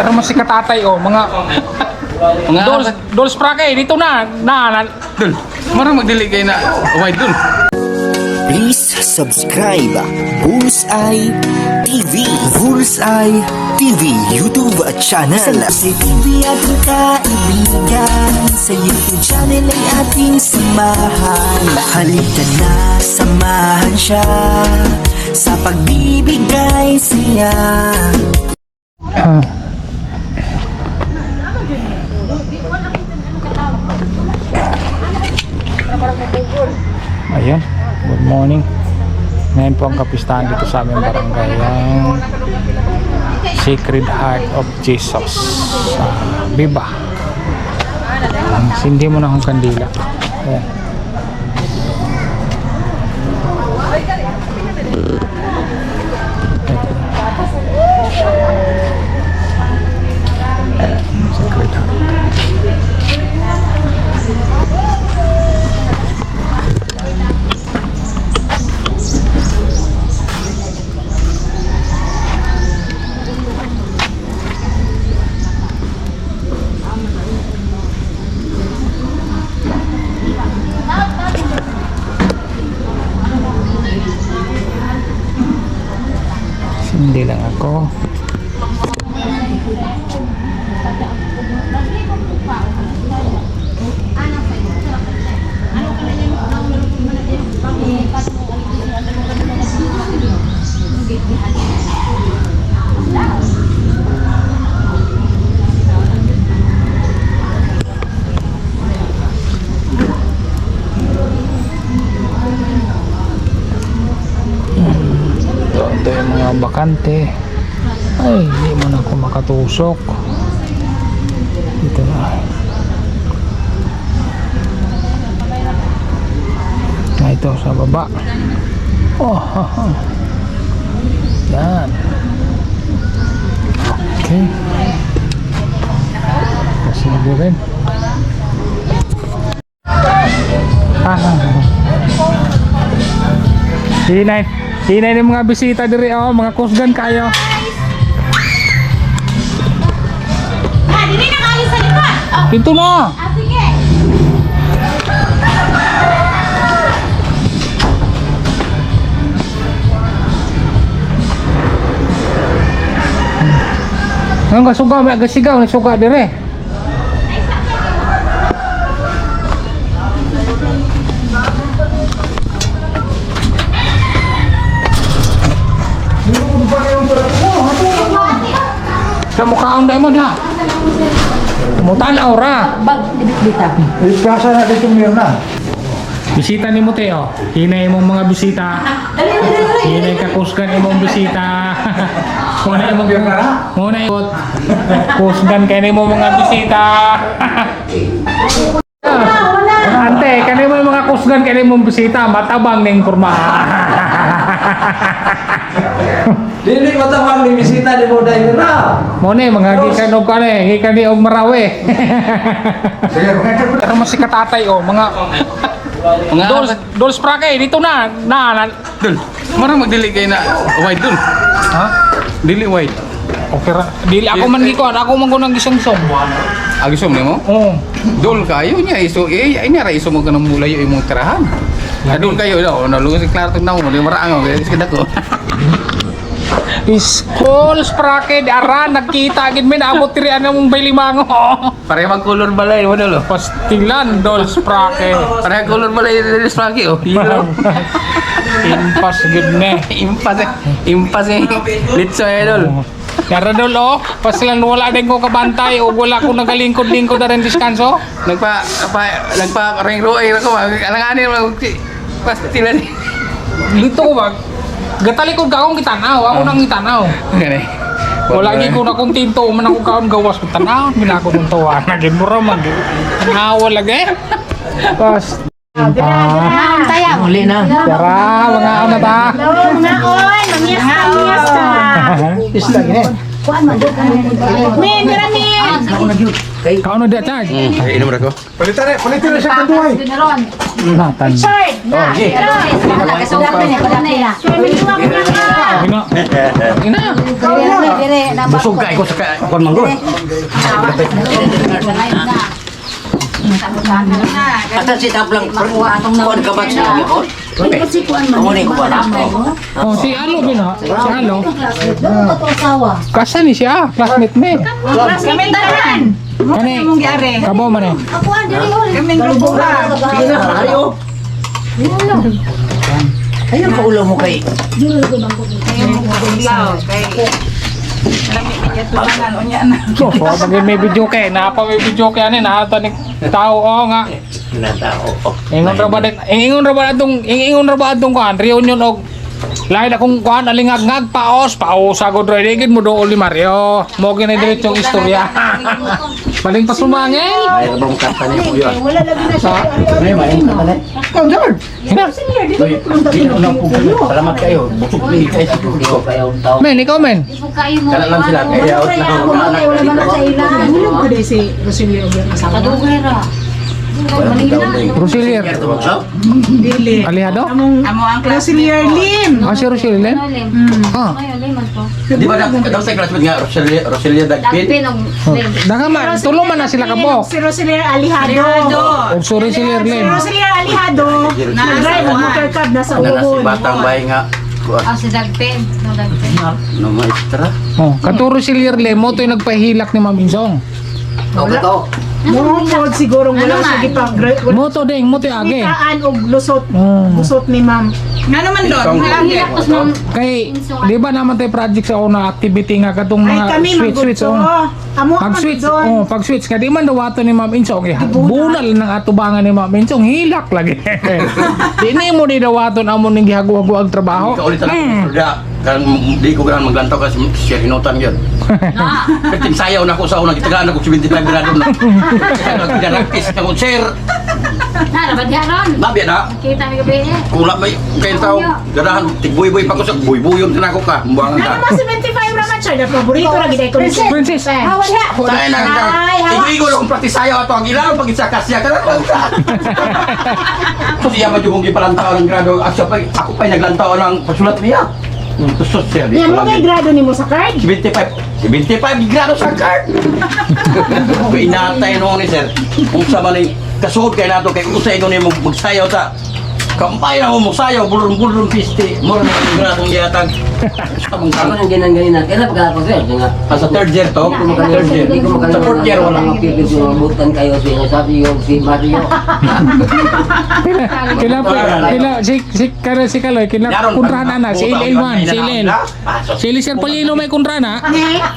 Pero mas si katatay mga dolls prake dito na Dul, marang magdili kayo na wide dul. Please subscribe Bullseye TV. Bullseye TV YouTube channel. Sa TV ating kaibigan, sa YouTube channel ay ating samahan. Halika na, samahan siya sa pagbibigay siya. Ayun, good morning. Ngayon po ang kapistahan dito sa aming barangay ang Sacred Heart of Jesus sa Biba. Sindi mo na akong kandila. Ayan. Sacred Heart. Hindi lang ako. Ito yung mga bakante. Ay, hindi mo na ako makatusok. Dito na. Ito sa baba. Oh, haha. Yan. Okay. Kasi rin. Hinay ng mga bisita diri mga kusgan kayo. Dili na kayo sa likod. Dito na. Sige. Ang kasuga, may agasigaw, nasuga dire. Sa mukhaang diamond ha. Mutanaw ra. Bag dibit-bita. Ipasa na dito meron na. Bisita ni mo Teo. Hinay mong mga bisita. Hinay ka kusgan imong bisita. Muna imong muna ikot. Kusgan kay nimo mga bisita. Ante, kani mo mga kusgan kay nimong bisita, matabang ning kurma. Dili ko tawag ni bisita di mo dahil na. Muna mga gikan og kani, gikan ni og Marawi. Pero mas si katatay mga dolls prake dito na Dul, marang magdili kayo na wide dul. ha? Dili wide. Okay ra. Dili ako man gikuan, ako man gunang gisungsong. Agisom nimo? Oo. Dul kayo niya iso ay niya ra iso mo kanang mulayo imong tirahan. Dul kayo daw, nalungo si Claro tong namo, di maraang kay kada ko. Schools prake ara nagkita gid min abot diri anong baylimango. Pare magkulor balay mo dolo. Pastilan dolls prake. Pare kulor balay dili spraki oh. Hilo. Impas gid ne. Impas litso idol. Yara dol pasilan wala din ko kabantay o wala ko nagalingkod-lingkod na rin diskanso. Nagpa ring roay ako. Alangani pastilan. Dito ko ba? Gatalikod ka akong kitanaw, ako nang kitanaw. Ngani. Wala gi ko na kung tinto man ako kaon gawas ko tanaw, minako ng tuwa na gid mura man gid. Tanaw lagi. Pas Sayang. Uli na. tara mga ano ta. Mga oy, mamiyas ka. Isla gini. Kuan man. Men, dira men. na yun. Kay Kaano dia charge? Ay, inom na ko. Palitan na siya kanduhay. Natan. Oh, sige. Ina. Ina. Busog ka ko sa kon manggo. Ata si taplang kuan ka ba siya? Kuan ko ba? Oh, si Alo bina. Si Alo. Kasa ni siya, classmate me. Kami tanan. Kani. Kabo man eh. Kami grupo ka. Ayo. Ayo ka ulo mo kay. So, pag may video kay, napa may video kay ani naata ni tao nga. Ingon ra ba atong kuan reunion og lain akong kuan alingag-ngag paos sagod ra digid mo dool ni Mario. Mo gini diretsong istorya. Paling pasumangin. Ay bang kanta niya ko yun. May kanta. Hina. Salamat kayo. Busog ni kay ko kayo tao. Men, ikaw men. Kana lang sila kaya out na. Rosilier. Alihado? Amo ang Rosilier Lim. Ah, si Rosilier? Ah. Di ba daw sa classmate nga Roselia Dagpin? Oh. Daga man, tulong man na sila kabok. Si Rosilier Alihado. O si Rosilier Si Lim. Rosilier Alihado. Na-drive ang motor cab na sa Na si Ubon. Batang Bay nga. Si Dagpin. No, Dagpin. No maestra. Oh, kato Rosilier Lim mo to'y nagpahilak ni Ma'am Insong. Okay to. Mungod siguro wala siya gipag-grade. Mo to ding, mo to'y age. Gitaan og lusot. Mm. Lusot ni ma'am. Nga naman doon. Tapos ma'am, Kay, di ba naman tayo project sa una activity nga katong ay mga kami switch maggusto. oh. Amo Pag ang switch, doon. oh, pag switch ka di man dawato ni Ma'am Insong, bunal ng atubangan ni Ma'am Insong, hilak lagi. Dini mo di dawaton amo ning gihago-hago ang trabaho. Kaulit na ko kan di ko gan maglantaw kasi siya hinutan yun. Kating sayaw na ko sa una gitagaan ako 75 grado na. Nagdalagpis na ko sir. Dapat nga ron. Mabi na. Kita mi gabi eh. Kula may kayo tao ganahan tigbuy-buy pa ko sa buy-buyon din ako ka. Mbuangan Ano ka. mo 75 raman siya na paborito ra gid ko ni Princess. Hawa siya. Tayo na ka. Igo ko kung practice sayaw ato ang ilang pag isa kasya ka na. Kasi siya majugong gipalantaw ng grado asya pa ako pa naglantaw ng pasulat niya. Tusot siya. di Yan ko mo lang kay grado nimo sa card. 75 grado sa card. Pinatay noon ni sir. Kung sa maning kasuod kay nato kay usay ko ni magsayaw ta. Kampay na mo magsayaw bulong-bulong pisti. Mura na yung gradong yatag. Sabang Ako tama. nang ganyan-ganyan na. Kailan pagkakapag-sir? Sa third year to, third year. Hindi ko Sa fourth year wala. Mapipit yung abutan kayo sa sabi yung si Mario. Si Kaloy, kunrana na, si LL1, si LL. Si Elisir Palino may kunrana,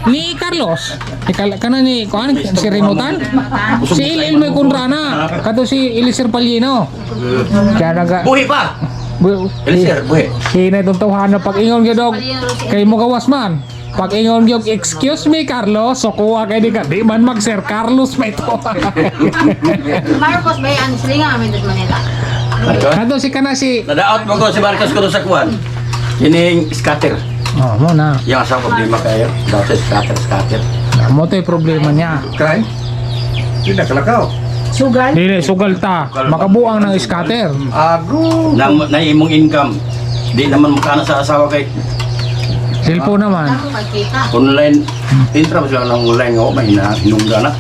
ni Carlos. Kana ni, kuan, si Rinutan. Si LL may kunrana, kato si Elisir Palino. Kaya naga, Buhi pa! Elisir, buhi. Kina itong tawhan na pag-ingon ka dog, kay mo gawas man. Pag-ingon yung, excuse me Carlos, so kuha kay di ka, di man mag-Sir Carlos may to. Marcos ba yan? Silingan kami dito Manila. Kato si kana si, Nadaot mo ko si Marcos ko doon sa kuwan. Kining scatter. oh mo na, Yung asang problema kayo. Daw sa scatter. mo to yung problema niya. Crime? Hindi na kalakaw. Sugal. Dili, sugal ta, makabuang ng scatter. Ago. Na imong income. Di naman makana sa asawa kay Cellphone naman. Ako magkita. online. Intra mo sila ng online nga, may hinungga na.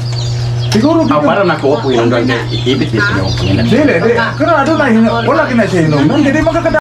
Siguro Ako para nakuha po hinungga kay ibit dito yung pangilan. Dili, di. Pero ano na, wala kinasinom. Hindi makakada.